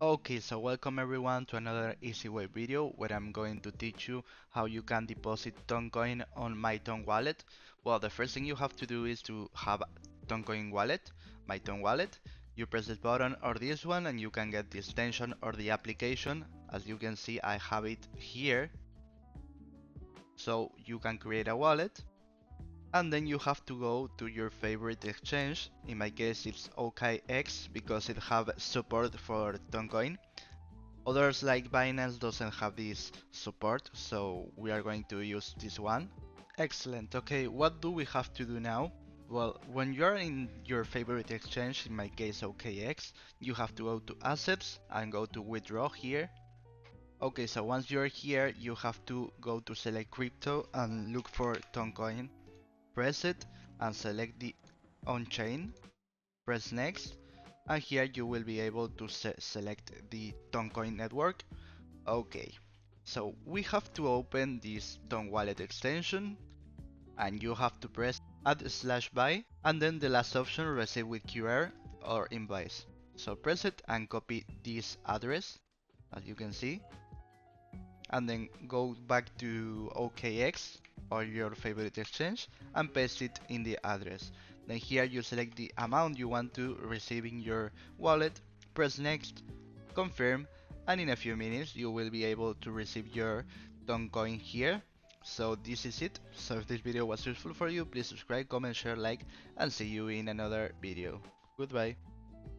Okay, so welcome everyone to another easy way video where I'm going to teach you how you can deposit TonCoin on MyTonWallet. Well, the first thing you have to do is to have TonCoin wallet, MyTonWallet. You press this button or this one and you can get the extension or the application. As you can see, I have it here. So you can create a wallet and then you have to go to your favorite exchange. In my case, it's OKX because it have support for TonCoin. Others like Binance doesn't have this support, so we are going to use this one. Excellent. Okay, what do we have to do now? Well, when you're in your favorite exchange, in my case OKX, you have to go to assets and go to withdraw here. Okay, so once you're here, you have to go to select crypto and look for TonCoin. Press it and select the on-chain. Press next, and here you will be able to select the TonCoin network. Okay, so we have to open this TonWallet extension and you have to press add/buy and then the last option receive with QR or invoice. So press it and copy this address as you can see and then go back to OKX or your favorite exchange and paste it in the address. Then here you select the amount you want to receive in your wallet, press next, confirm, and in a few minutes you will be able to receive your TonCoin here. So this is it. So if this video was useful for you, please subscribe, comment, share, like, and see you in another video. Goodbye.